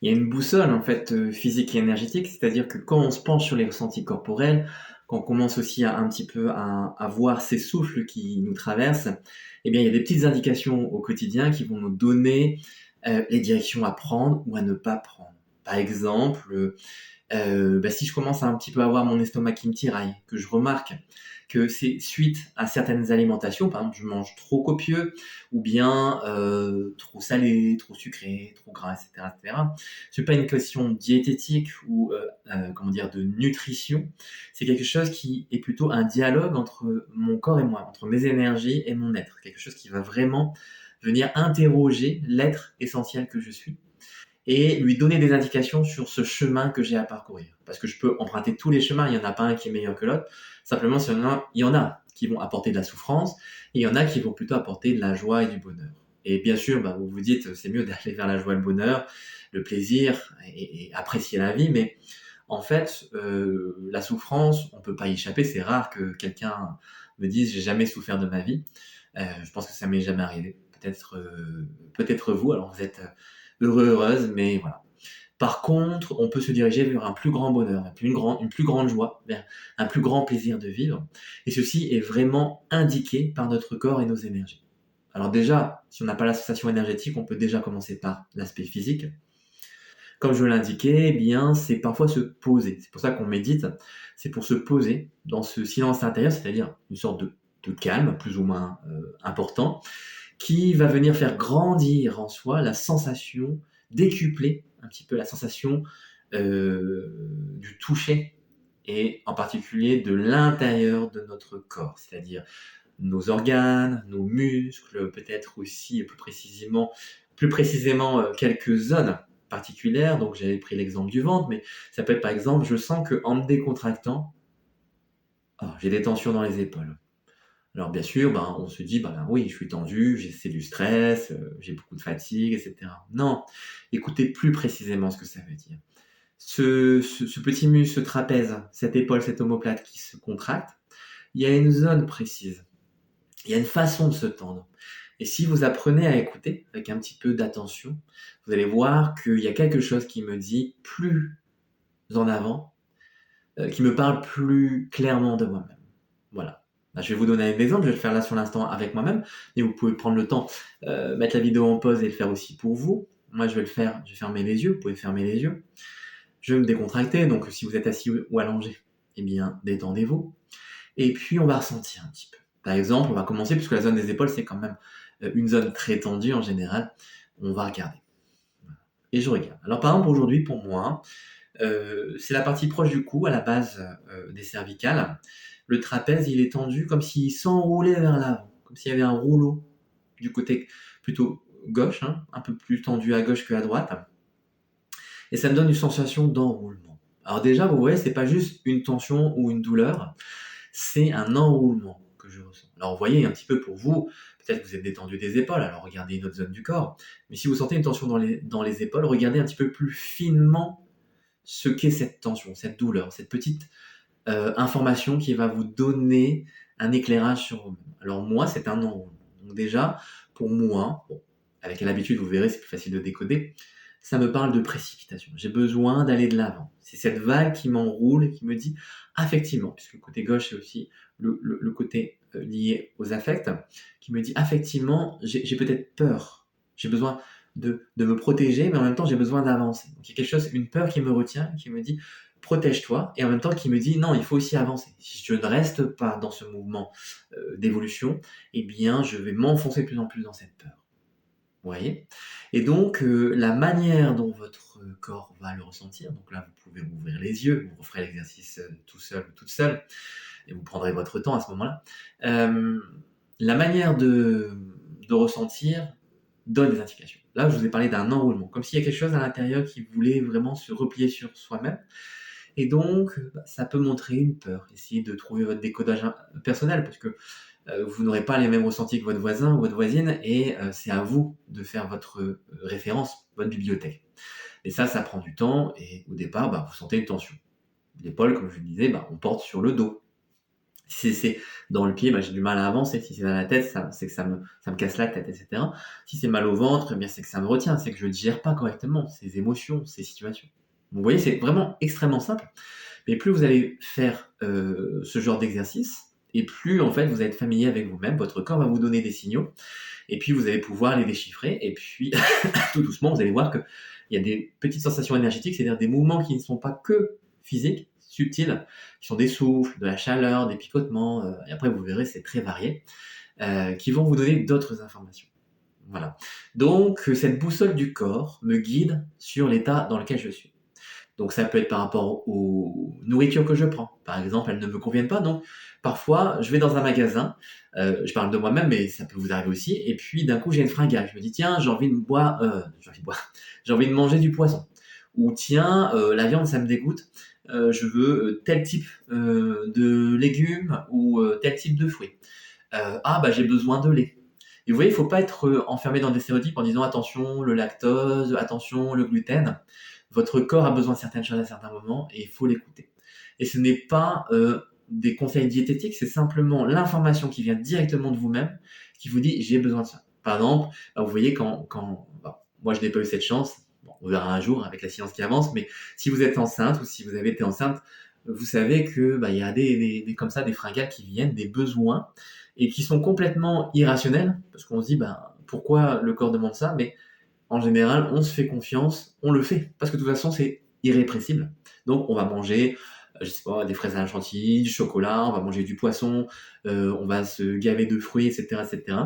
Il y a une boussole en fait, physique et énergétique, c'est-à-dire que quand on se penche sur les ressentis corporels, quand on commence aussi à un petit peu à voir ces souffles qui nous traversent, eh bien, il y a des petites indications au quotidien qui vont nous donner, les directions à prendre ou à ne pas prendre. Par exemple, si je commence à un petit peu avoir mon estomac qui me tiraille, que je remarque que c'est suite à certaines alimentations, par exemple, je mange trop copieux ou bien trop salé, trop sucré, trop gras, et cetera, et cetera. C'est pas une question diététique ou comment dire de nutrition. C'est quelque chose qui est plutôt un dialogue entre mon corps et moi, entre mes énergies et mon être. Quelque chose qui va vraiment venir interroger l'être essentiel que je suis et lui donner des indications sur ce chemin que j'ai à parcourir. Parce que je peux emprunter tous les chemins, il n'y en a pas un qui est meilleur que l'autre. Simplement, il y en a qui vont apporter de la souffrance, et il y en a qui vont plutôt apporter de la joie et du bonheur. Et bien sûr, vous vous dites, c'est mieux d'aller vers la joie et le bonheur, le plaisir, et apprécier la vie, mais en fait, la souffrance, on peut pas y échapper. C'est rare que quelqu'un me dise, j'ai jamais souffert de ma vie. Je pense que ça m'est jamais arrivé. Peut-être vous, alors vous êtes heureux, heureuse, mais voilà. Par contre, on peut se diriger vers un plus grand bonheur, une plus grande joie, vers un plus grand plaisir de vivre. Et ceci est vraiment indiqué par notre corps et nos énergies. Alors déjà, si on n'a pas la sensation énergétique, on peut déjà commencer par l'aspect physique. Comme je l'indiquais, eh bien, c'est parfois se poser. C'est pour ça qu'on médite. C'est pour se poser dans ce silence intérieur, c'est-à-dire une sorte de calme, plus ou moins important, qui va venir faire grandir en soi la sensation, décupler un petit peu la sensation du toucher et en particulier de l'intérieur de notre corps, c'est-à-dire nos organes, nos muscles, peut-être aussi plus précisément quelques zones particulières. Donc j'avais pris l'exemple du ventre, mais ça peut être par exemple, je sens que en me décontractant, j'ai des tensions dans les épaules. Alors bien sûr, on se dit, oui, je suis tendu, c'est du stress, j'ai beaucoup de fatigue, etc. Non, écoutez plus précisément ce que ça veut dire. Ce petit muscle, ce trapèze, cette épaule, cette omoplate qui se contracte, il y a une zone précise, il y a une façon de se tendre. Et si vous apprenez à écouter avec un petit peu d'attention, vous allez voir qu'il y a quelque chose qui me dit plus en avant, qui me parle plus clairement de moi-même. Voilà. Je vais vous donner un exemple, je vais le faire là sur l'instant avec moi-même, et vous pouvez prendre le temps, mettre la vidéo en pause et le faire aussi pour vous. Moi, je vais le faire, je vais fermer les yeux, vous pouvez fermer les yeux. Je vais me décontracter, donc si vous êtes assis ou allongé, eh bien, détendez-vous. Et puis, on va ressentir un petit peu. Par exemple, on va commencer, puisque la zone des épaules, c'est quand même une zone très tendue en général. On va regarder. Et je regarde. Alors, par exemple, aujourd'hui, pour moi, c'est la partie proche du cou, à la base des cervicales. Le trapèze, il est tendu comme s'il s'enroulait vers l'avant, comme s'il y avait un rouleau du côté plutôt gauche, hein, un peu plus tendu à gauche qu'à droite. Et ça me donne une sensation d'enroulement. Alors déjà, vous voyez, c'est pas juste une tension ou une douleur, c'est un enroulement que je ressens. Alors vous voyez un petit peu pour vous, peut-être que vous êtes détendu des épaules, alors regardez une autre zone du corps. Mais si vous sentez une tension dans les épaules, regardez un petit peu plus finement ce qu'est cette tension, cette douleur, cette petite information qui va vous donner un éclairage sur vous-même. Alors moi, c'est un enroulement. Donc déjà, pour moi, bon, avec l'habitude, vous verrez, c'est plus facile de décoder, ça me parle de précipitation. J'ai besoin d'aller de l'avant. C'est cette vague qui m'enroule et qui me dit, affectivement, puisque le côté gauche est aussi le côté lié aux affects, qui me dit, affectivement, j'ai peut-être peur. J'ai besoin de me protéger, mais en même temps, j'ai besoin d'avancer. Donc il y a quelque chose, une peur qui me retient, qui me dit, protège-toi, et en même temps qui me dit, non, il faut aussi avancer. Si je ne reste pas dans ce mouvement d'évolution, eh bien, je vais m'enfoncer de plus en plus dans cette peur. Vous voyez? Et donc, la manière dont votre corps va le ressentir, donc là, vous pouvez ouvrir les yeux, vous referez l'exercice tout seul ou toute seule, et vous prendrez votre temps à ce moment-là. Euh, la manière de ressentir donne des indications. Là, je vous ai parlé d'un enroulement, comme s'il y a quelque chose à l'intérieur qui voulait vraiment se replier sur soi-même. Et donc, ça peut montrer une peur. Essayez de trouver votre décodage personnel, parce que vous n'aurez pas les mêmes ressentis que votre voisin ou votre voisine, et c'est à vous de faire votre référence, votre bibliothèque. Et ça prend du temps, et au départ, vous sentez une tension. L'épaule, comme je le disais, on porte sur le dos. Si c'est dans le pied, bah, j'ai du mal à avancer. Si c'est dans la tête, c'est que ça me casse la tête, etc. Si c'est mal au ventre, eh bien, c'est que ça me retient, c'est que je ne gère pas correctement ces émotions, ces situations. Vous voyez, c'est vraiment extrêmement simple. Mais plus vous allez faire ce genre d'exercice, et plus en fait vous allez être familier avec vous-même, votre corps va vous donner des signaux, et puis vous allez pouvoir les déchiffrer, et puis tout doucement vous allez voir qu'il y a des petites sensations énergétiques, c'est-à-dire des mouvements qui ne sont pas que physiques, subtils, qui sont des souffles, de la chaleur, des picotements, et après vous verrez c'est très varié, qui vont vous donner d'autres informations. Voilà. Donc cette boussole du corps me guide sur l'état dans lequel je suis. Donc ça peut être par rapport aux nourritures que je prends. Par exemple, elles ne me conviennent pas, donc parfois je vais dans un magasin, je parle de moi-même, mais ça peut vous arriver aussi, et puis d'un coup j'ai une fringale. Je me dis tiens, j'ai envie de manger du poisson. Ou tiens, la viande ça me dégoûte, je veux tel type de légumes ou tel type de fruits. Ah bah j'ai besoin de lait. Et vous voyez, il ne faut pas être enfermé dans des stéréotypes en disant attention le lactose, attention le gluten. Votre corps a besoin de certaines choses à certains moments et il faut l'écouter. Et ce n'est pas des conseils diététiques, c'est simplement l'information qui vient directement de vous-même qui vous dit j'ai besoin de ça. Par exemple, bah, vous voyez moi je n'ai pas eu cette chance, bon, on verra un jour avec la science qui avance, mais si vous êtes enceinte ou si vous avez été enceinte, vous savez que bah, y a comme ça des fringales qui viennent, des besoins et qui sont complètement irrationnels parce qu'on se dit bah, pourquoi le corps demande ça, mais en général, on se fait confiance, on le fait. Parce que de toute façon, c'est irrépressible. Donc, on va manger, je sais pas, des fraises à la chantilly, du chocolat, on va manger du poisson, on va se gaver de fruits, etc., etc.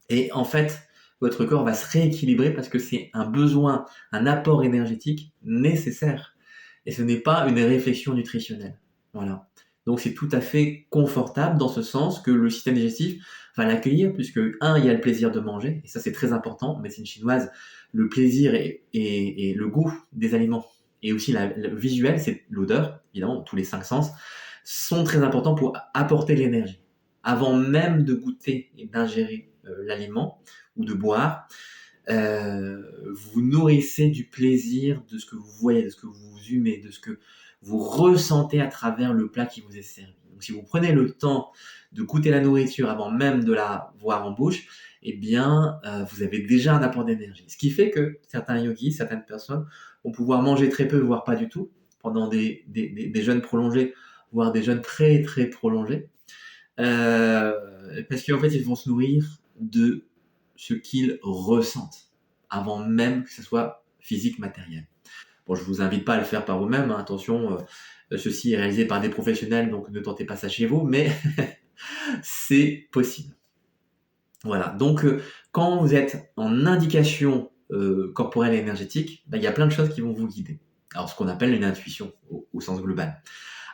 Et en fait, votre corps va se rééquilibrer parce que c'est un besoin, un apport énergétique nécessaire. Et ce n'est pas une réflexion nutritionnelle. Voilà. Donc c'est tout à fait confortable dans ce sens que le système digestif va l'accueillir puisque, un, il y a le plaisir de manger, et ça c'est très important. En médecine chinoise, le plaisir et le goût des aliments, et aussi le visuel, c'est l'odeur, évidemment, tous les cinq sens, sont très importants pour apporter l'énergie. Avant même de goûter et d'ingérer l'aliment ou de boire, vous nourrissez du plaisir de ce que vous voyez, de ce que vous humez, de ce que vous ressentez à travers le plat qui vous est servi. Donc si vous prenez le temps de goûter la nourriture avant même de la voir en bouche, eh bien, vous avez déjà un apport d'énergie. Ce qui fait que certains yogis, certaines personnes vont pouvoir manger très peu, voire pas du tout, pendant des jeûnes prolongés, voire des jeûnes très très prolongés, parce qu'en fait, ils vont se nourrir de ce qu'ils ressentent, avant même que ce soit physique, matériel. Bon, je vous invite pas à le faire par vous-même, hein, attention, ceci est réalisé par des professionnels, donc ne tentez pas ça chez vous, mais c'est possible. Voilà, donc quand vous êtes en indication corporelle et énergétique, bah, il y a plein de choses qui vont vous guider. Alors, ce qu'on appelle une intuition au sens global.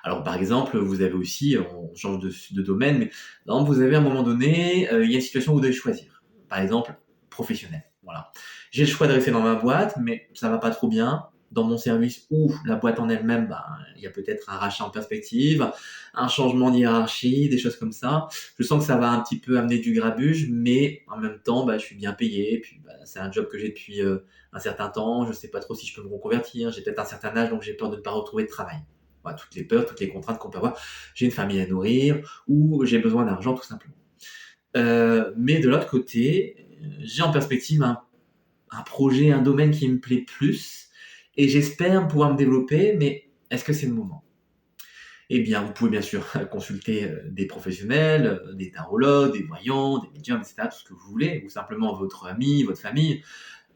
Alors, par exemple, vous avez aussi, on change de domaine, mais par exemple, vous avez à un moment donné, il y a une situation où vous devez choisir. Par exemple, professionnel. Voilà. J'ai le choix de rester dans ma boîte, mais ça va pas trop bien. Dans mon service ou la boîte en elle-même, bah, il y a peut-être un rachat en perspective, un changement de hiérarchie, des choses comme ça. Je sens que ça va un petit peu amener du grabuge, mais en même temps, bah, je suis bien payé. Et puis, bah, c'est un job que j'ai depuis un certain temps. Je sais pas trop si je peux me reconvertir. J'ai peut-être un certain âge, donc j'ai peur de ne pas retrouver de travail. Voilà, toutes les peurs, toutes les contraintes qu'on peut avoir. J'ai une famille à nourrir ou j'ai besoin d'argent tout simplement. Mais de l'autre côté, j'ai en perspective un projet, un domaine qui me plaît plus et j'espère pouvoir me développer, mais est-ce que c'est le moment? Eh bien, vous pouvez bien sûr consulter des professionnels, des tarologues, des voyants, des médiums, etc., tout ce que vous voulez, ou simplement votre ami, votre famille,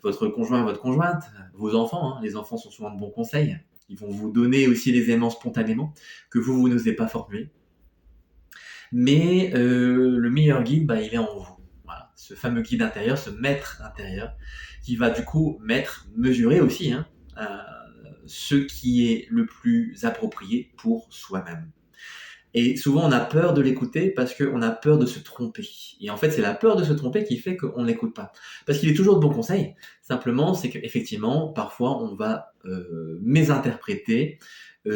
votre conjoint, votre conjointe, vos enfants. Hein. Les enfants sont souvent de bons conseils. Ils vont vous donner aussi les aimants spontanément que vous n'osez pas formuler. Mais le meilleur guide, bah, il est en vous. Voilà. Ce fameux guide intérieur, ce maître intérieur, qui va du coup mesurer aussi hein, ce qui est le plus approprié pour soi-même. Et souvent, on a peur de l'écouter parce qu'on a peur de se tromper. Et en fait, c'est la peur de se tromper qui fait qu'on ne l'écoute pas. Parce qu'il est toujours de bons conseils. Simplement, c'est qu'effectivement, parfois, on va mésinterpréter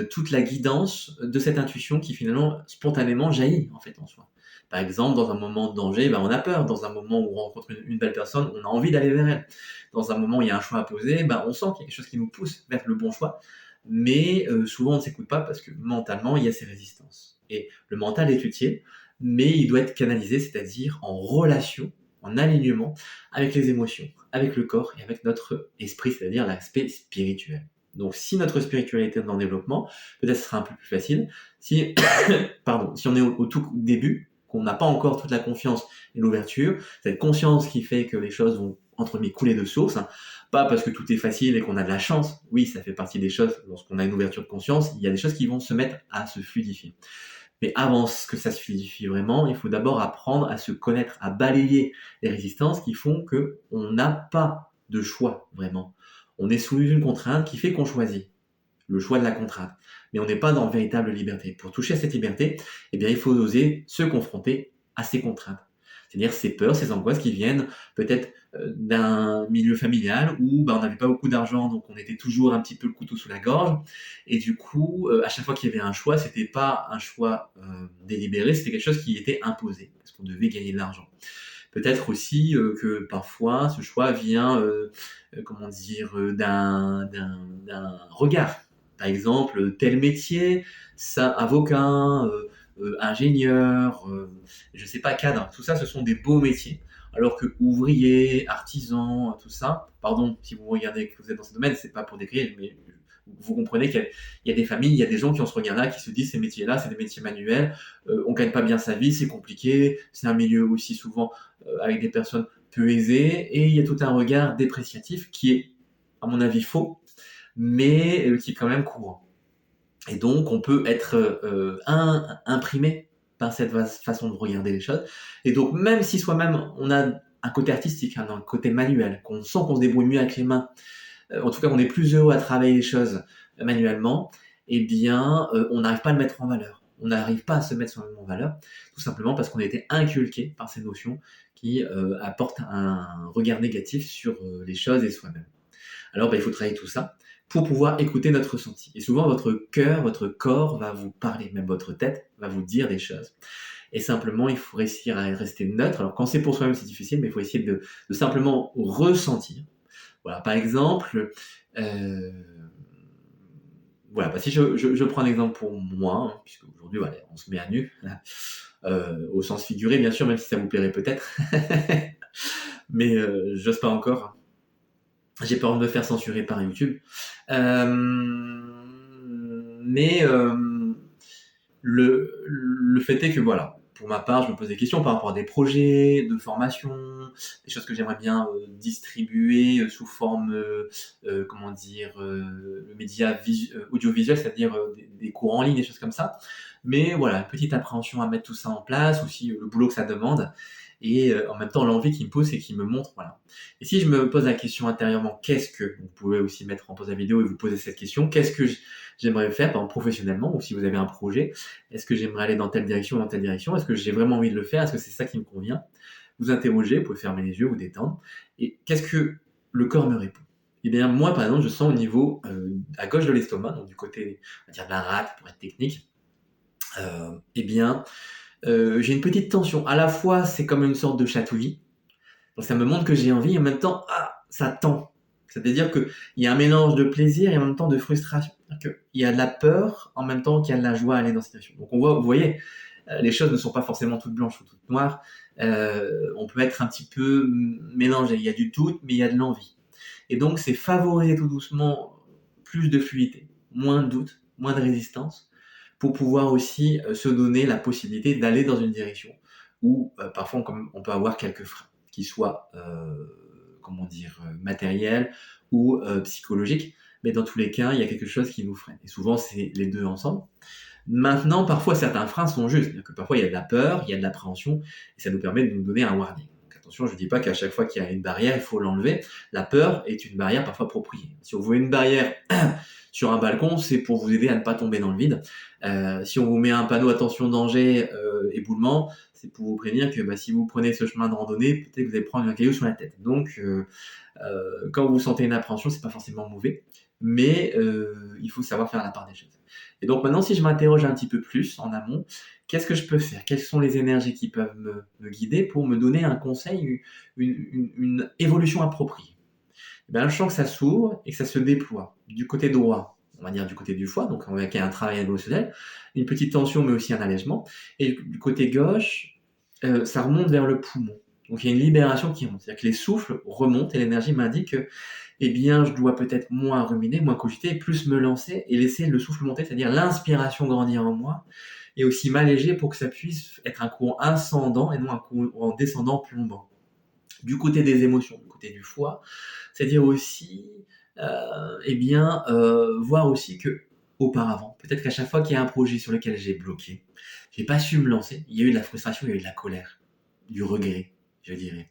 toute la guidance de cette intuition qui finalement, spontanément, jaillit en fait en soi. Par exemple, dans un moment de danger, ben, on a peur. Dans un moment où on rencontre une belle personne, on a envie d'aller vers elle. Dans un moment où il y a un choix à poser, ben, on sent qu'il y a quelque chose qui nous pousse vers le bon choix. Mais souvent, on ne s'écoute pas parce que mentalement, il y a ces résistances. Et le mental est utile, mais il doit être canalisé, c'est-à-dire en relation, en alignement avec les émotions, avec le corps et avec notre esprit, c'est-à-dire l'aspect spirituel. Donc si notre spiritualité est en développement, peut-être ce sera un peu plus facile. Si, pardon, si on est au tout début, qu'on n'a pas encore toute la confiance et l'ouverture, cette conscience qui fait que les choses vont entre guillemets couler de source, hein, pas parce que tout est facile et qu'on a de la chance. Oui, ça fait partie des choses. Lorsqu'on a une ouverture de conscience, il y a des choses qui vont se mettre à se fluidifier. Mais avant que ça se fluidifie vraiment, il faut d'abord apprendre à se connaître, à balayer les résistances qui font que on n'a pas de choix vraiment. On est sous une contrainte qui fait qu'on choisit le choix de la contrainte. Mais on n'est pas dans véritable liberté. Pour toucher à cette liberté, eh bien, il faut oser se confronter à ces contraintes. C'est-à-dire ces peurs, ces angoisses qui viennent peut-être d'un milieu familial où on n'avait pas beaucoup d'argent, donc on était toujours un petit peu le couteau sous la gorge. Et du coup, à chaque fois qu'il y avait un choix, c'était pas un choix délibéré, c'était quelque chose qui était imposé, parce qu'on devait gagner de l'argent. Peut-être aussi que parfois ce choix vient, d'un regard. Par exemple, tel métier, ça, avocat, ingénieur, je sais pas, cadre, tout ça, ce sont des beaux métiers. Alors que ouvrier, artisan, tout ça, pardon, si vous regardez que vous êtes dans ce domaine, c'est pas pour décrire, mais vous comprenez qu'il y a des familles, il y a des gens qui ont ce regard-là, qui se disent ces métiers-là, c'est des métiers manuels, on gagne pas bien sa vie, c'est compliqué, c'est un milieu aussi souvent avec des personnes peu aisées, et il y a tout un regard dépréciatif qui est, à mon avis, faux, mais qui est quand même courant. Et donc, on peut être imprimé par cette façon de regarder les choses. Et donc, même si soi-même, on a un côté artistique, hein, un côté manuel, qu'on sent qu'on se débrouille mieux avec les mains, en tout cas, on est plus heureux à travailler les choses manuellement, eh bien, on n'arrive pas à le mettre en valeur. On n'arrive pas à se mettre soi-même en valeur, tout simplement parce qu'on a été inculqué par ces notions qui apportent un regard négatif sur les choses et soi-même. Alors, il faut travailler tout ça pour pouvoir écouter notre ressenti. Et souvent, votre cœur, votre corps va vous parler, même votre tête va vous dire des choses. Et simplement, il faut réussir à rester neutre. Alors, quand c'est pour soi-même, c'est difficile, mais il faut essayer de simplement ressentir. Voilà, par exemple, voilà, si je prends un exemple pour moi, hein, puisque aujourd'hui, voilà, on se met à nu, au sens figuré, bien sûr, même si ça vous plairait peut-être, mais j'ose pas encore. J'ai peur de me faire censurer par YouTube. Mais le fait est que voilà, pour ma part, je me pose des questions par rapport à des projets de formation, des choses que j'aimerais bien distribuer sous forme, le média audiovisuel, c'est-à-dire des cours en ligne, des choses comme ça. Mais voilà, une petite appréhension à mettre tout ça en place, aussi le boulot que ça demande, et en même temps l'envie qui me pousse et qui me montre, voilà. Et si je me pose la question intérieurement, vous pouvez aussi mettre en pause la vidéo et vous poser cette question, qu'est-ce que j'aimerais faire, par exemple, professionnellement, ou si vous avez un projet, est-ce que j'aimerais aller dans telle direction ou dans telle direction, est-ce que j'ai vraiment envie de le faire, est-ce que c'est ça qui me convient? Vous interrogez, vous pouvez fermer les yeux, vous détendre, et qu'est-ce que le corps me répond? Eh bien, moi, par exemple, je sens au niveau à gauche de l'estomac, donc du côté, on va dire de la rate pour être technique, eh bien, j'ai une petite tension. À la fois, c'est comme une sorte de chatouillis, donc ça me montre que j'ai envie, et en même temps, ça tend. C'est-à-dire qu'il y a un mélange de plaisir et en même temps de frustration. Il y a de la peur en même temps qu'il y a de la joie à aller dans cette situation. Donc vous voyez, les choses ne sont pas forcément toutes blanches ou toutes noires. On peut être un petit peu mélangé. Il y a du tout, mais il y a de l'envie. Et donc c'est favoriser tout doucement plus de fluidité, moins de doute, moins de résistance, pour pouvoir aussi se donner la possibilité d'aller dans une direction où parfois on peut avoir quelques freins, qui soient matériels ou psychologiques, mais dans tous les cas, il y a quelque chose qui nous freine. Et souvent, c'est les deux ensemble. Maintenant, parfois, certains freins sont justes. C'est-à-dire que parfois, il y a de la peur, il y a de l'appréhension, et ça nous permet de nous donner un warning. Donc attention, je ne dis pas qu'à chaque fois qu'il y a une barrière, il faut l'enlever. La peur est une barrière parfois appropriée. Si on voit une barrière sur un balcon, c'est pour vous aider à ne pas tomber dans le vide. Si on vous met un panneau attention danger, éboulement, c'est pour vous prévenir que si vous prenez ce chemin de randonnée, peut-être que vous allez prendre un caillou sur la tête. Donc, quand vous sentez une appréhension, c'est pas forcément mauvais, mais il faut savoir faire la part des choses. Et donc maintenant, si je m'interroge un petit peu plus en amont, qu'est-ce que je peux faire? Quelles sont les énergies qui peuvent me guider pour me donner un conseil, une évolution appropriée? Je sens que ça s'ouvre et que ça se déploie du côté droit. on va dire du côté du foie, donc on va qu'il y a un travail émotionnel, une petite tension, mais aussi un allègement. Et du côté gauche, ça remonte vers le poumon. Donc il y a une libération qui remonte. C'est-à-dire que les souffles remontent et l'énergie m'indique que, eh bien, je dois peut-être moins ruminer, moins cogiter, plus me lancer et laisser le souffle monter, c'est-à-dire l'inspiration grandir en moi, et aussi m'alléger pour que ça puisse être un courant ascendant et non un courant descendant plombant. Du côté des émotions, du côté du foie, c'est-à-dire aussi, eh bien, voir aussi que auparavant, peut-être qu'à chaque fois qu'il y a un projet sur lequel j'ai bloqué, j'ai pas su me lancer, il y a eu de la frustration, il y a eu de la colère, du regret, je dirais.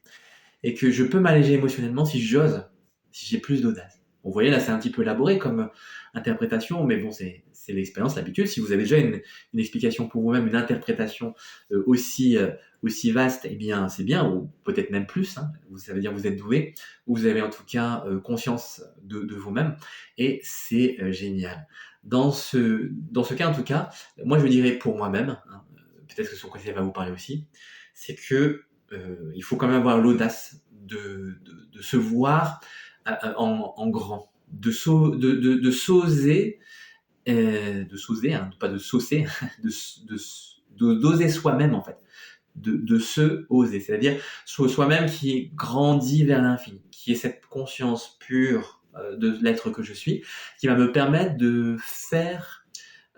Et que je peux m'alléger émotionnellement si j'ose, si j'ai plus d'audace. Vous voyez, là, c'est un petit peu élaboré comme interprétation, mais bon, c'est l'expérience, l'habitude. Si vous avez déjà une explication pour vous-même, une interprétation aussi vaste, eh bien, c'est bien, ou peut-être même plus. Hein, ça veut dire que vous êtes doué, ou vous avez en tout cas conscience de vous-même, et c'est génial. Dans ce cas, en tout cas, moi, je dirais pour moi-même, hein, peut-être que son côté va vous parler aussi, c'est que il faut quand même avoir l'audace de se voir en grand, s'oser, hein, pas de saucer, d'oser soi-même en fait, de se oser, c'est-à-dire soi-même qui grandit vers l'infini, qui est cette conscience pure de l'être que je suis, qui va me permettre de faire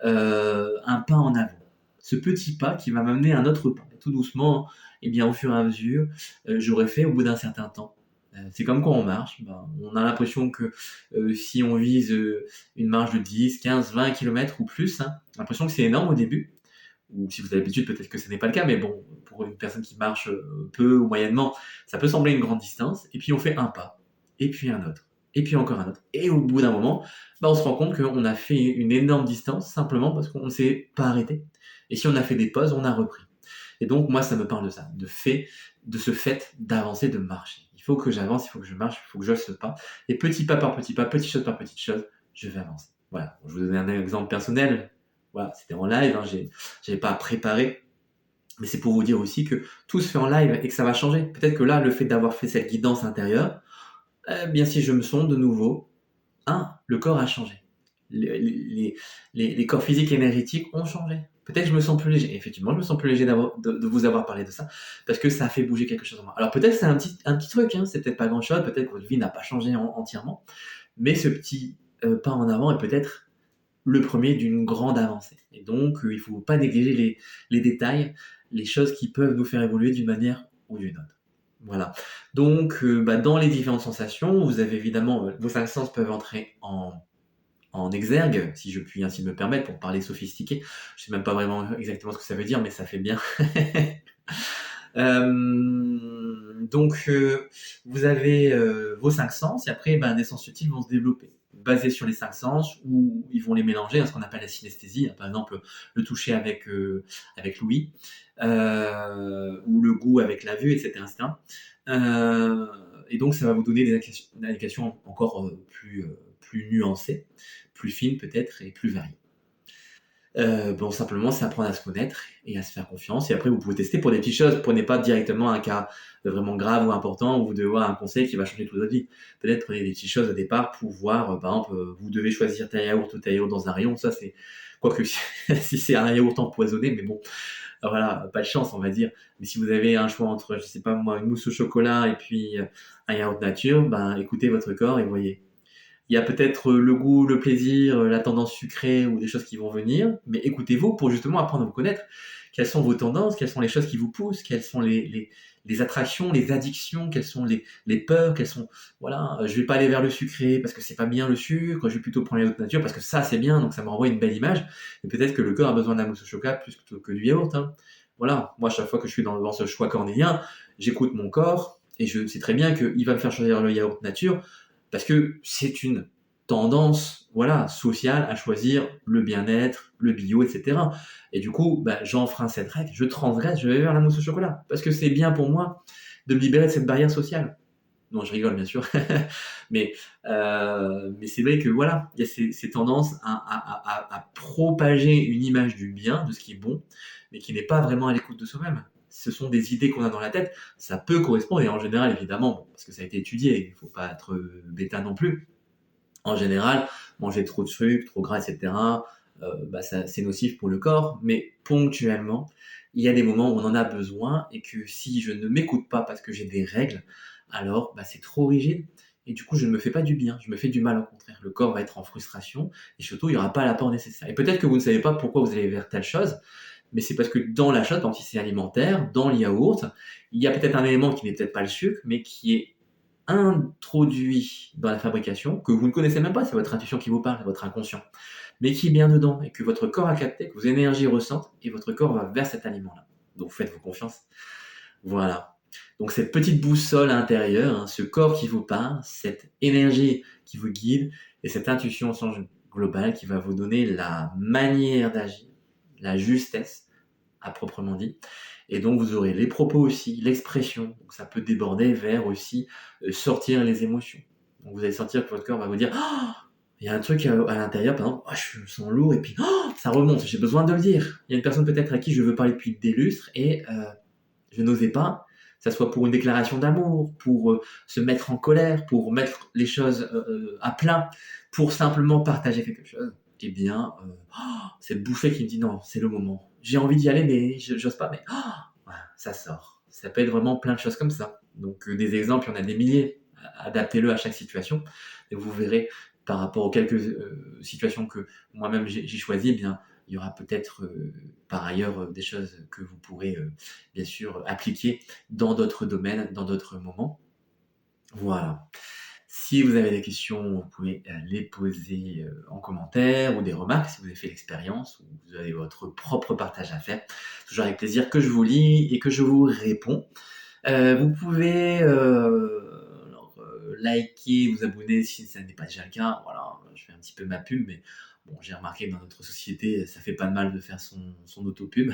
un pas en avant. Ce petit pas qui va m'amener à un autre pas. Et tout doucement, et bien, au fur et à mesure, j'aurais fait au bout d'un certain temps. C'est comme quand on marche, ben, on a l'impression que si on vise une marche de 10, 15, 20 km ou plus, hein, l'impression que c'est énorme au début, ou si vous avez l'habitude, peut-être que ce n'est pas le cas, mais bon, pour une personne qui marche peu ou moyennement, ça peut sembler une grande distance, et puis on fait un pas, et puis un autre, et puis encore un autre. Et au bout d'un moment, bah, on se rend compte qu'on a fait une énorme distance simplement parce qu'on ne s'est pas arrêté. Et si on a fait des pauses, on a repris. Et donc, moi, ça me parle de ça, de ce fait d'avancer, de marcher. Il faut que j'avance, il faut que je marche, il faut que je ce pas. Et petit pas par petit pas, petite chose par petite chose, je vais avancer. Voilà. Je vous donne un exemple personnel. Voilà, c'était en live, hein, j'avais pas à préparer. Mais c'est pour vous dire aussi que tout se fait en live et que ça va changer. Peut-être que là, le fait d'avoir fait cette guidance intérieure, eh bien, si je me sonde de nouveau, le corps a changé. Les corps physiques et énergétiques ont changé. Peut-être que je me sens plus léger. Effectivement, je me sens plus léger de vous avoir parlé de ça, parce que ça a fait bouger quelque chose en moi. Alors peut-être que c'est un petit truc, hein, c'est peut-être pas grand-chose, peut-être que votre vie n'a pas changé entièrement, mais ce petit pas en avant est peut-être le premier d'une grande avancée. Et donc, il ne faut pas négliger les détails, les choses qui peuvent nous faire évoluer d'une manière ou d'une autre. Voilà. Donc, dans les différentes sensations, vous avez évidemment, vos cinq sens peuvent entrer en exergue, si je puis ainsi me permettre, pour parler sophistiqué. Je ne sais même pas vraiment exactement ce que ça veut dire, mais ça fait bien. Donc, vous avez vos cinq sens, et après, des sens subtils vont se développer, basés sur les cinq sens, où ils vont les mélanger à ce qu'on appelle la synesthésie. Par exemple, le toucher avec l'ouïe, ou le goût avec la vue, etc. etc. Et donc, ça va vous donner des indications encore plus nuancées, plus fines peut-être, et plus variées. Simplement, c'est apprendre à se connaître et à se faire confiance. Et après, vous pouvez tester pour des petites choses. Prenez pas directement un cas vraiment grave ou important où vous devez avoir un conseil qui va changer toute votre vie. Peut-être prenez des petites choses au départ pour voir, par exemple, vous devez choisir tel yaourt ou tel yaourt dans un rayon. Ça, c'est, quoique, si c'est un yaourt empoisonné, mais bon, voilà, pas de chance, on va dire. Mais si vous avez un choix entre, je sais pas moi, une mousse au chocolat et puis un yaourt nature, écoutez votre corps et voyez. Il y a peut-être le goût, le plaisir, la tendance sucrée ou des choses qui vont venir, mais écoutez-vous pour justement apprendre à vous connaître. Quelles sont vos tendances, quelles sont les choses qui vous poussent, quelles sont les attractions, les addictions, quelles sont les peurs, quelles sont, voilà, je vais pas aller vers le sucré parce que c'est pas bien le sucre, je vais plutôt prendre les autres nature parce que ça c'est bien, donc ça m'envoie une belle image, et peut-être que le corps a besoin de la mousse au chocolat plus que du yaourt, hein. Voilà, moi chaque fois que je suis dans ce choix cornélien, j'écoute mon corps, et je sais très bien qu'il va me faire choisir le yaourt nature, parce que c'est une tendance, voilà, sociale à choisir le bien-être, le bio, etc. Et du coup, j'enfreins cette règle, je transgresse, je vais vers la mousse au chocolat, parce que c'est bien pour moi de me libérer de cette barrière sociale. Non, je rigole, bien sûr. mais c'est vrai que voilà, il y a ces tendances à propager une image du bien, de ce qui est bon, mais qui n'est pas vraiment à l'écoute de soi-même. Ce sont des idées qu'on a dans la tête. Ça peut correspondre, et en général, évidemment, parce que ça a été étudié, il ne faut pas être bêta non plus. En général, manger trop de sucre, trop gras, et cetera, c'est nocif pour le corps, mais ponctuellement, il y a des moments où on en a besoin et que si je ne m'écoute pas parce que j'ai des règles, alors c'est trop rigide et du coup, je ne me fais pas du bien, je me fais du mal au contraire. Le corps va être en frustration et surtout, il y aura pas l'apport nécessaire et peut-être que vous ne savez pas pourquoi vous allez vers telle chose, mais c'est parce que dans la chose, si c'est alimentaire, dans le yaourt, il y a peut-être un élément qui n'est peut-être pas le sucre, mais qui est introduit dans la fabrication, que vous ne connaissez même pas, c'est votre intuition qui vous parle, c'est votre inconscient, mais qui est bien dedans et que votre corps a capté, que vos énergies ressentent et votre corps va vers cet aliment-là. Donc faites-vous confiance. Voilà. Donc cette petite boussole intérieure, ce corps qui vous parle, cette énergie qui vous guide et cette intuition au sens global qui va vous donner la manière d'agir, la justesse à proprement dit. Et donc vous aurez les propos aussi, l'expression, donc ça peut déborder vers aussi sortir les émotions. Donc vous allez sentir que votre corps va vous dire oh, il y a un truc à l'intérieur, par exemple, oh, je me sens lourd, et puis oh, ça remonte, j'ai besoin de le dire. Il y a une personne peut-être à qui je veux parler depuis des lustres, et je n'osais pas, que ça soit pour une déclaration d'amour, pour se mettre en colère, pour mettre les choses à plat, pour simplement partager quelque chose. Eh bien, cette bouffée qui me dit non, c'est le moment. J'ai envie d'y aller, mais j'ose pas, mais voilà, ça sort. Ça peut être vraiment plein de choses comme ça. Donc, des exemples, il y en a des milliers. Adaptez-le à chaque situation, et vous verrez, par rapport aux quelques situations que moi-même j'ai choisies, eh bien, il y aura peut-être par ailleurs des choses que vous pourrez bien sûr appliquer dans d'autres domaines, dans d'autres moments. Voilà. Si vous avez des questions, vous pouvez les poser en commentaire ou des remarques si vous avez fait l'expérience ou vous avez votre propre partage à faire. Toujours avec plaisir que je vous lis et que je vous réponds. Vous pouvez liker, vous abonner si ça n'est pas déjà le cas. Voilà, je fais un petit peu ma pub, mais bon, j'ai remarqué que dans notre société, ça fait pas de mal de faire son auto-pub.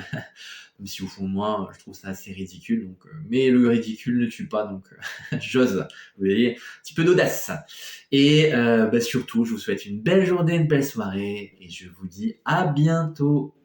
Même si au fond de moi, je trouve ça assez ridicule. Donc, mais le ridicule ne tue pas, donc j'ose. Vous voyez, un petit peu d'audace. Et surtout, je vous souhaite une belle journée, une belle soirée, et je vous dis à bientôt.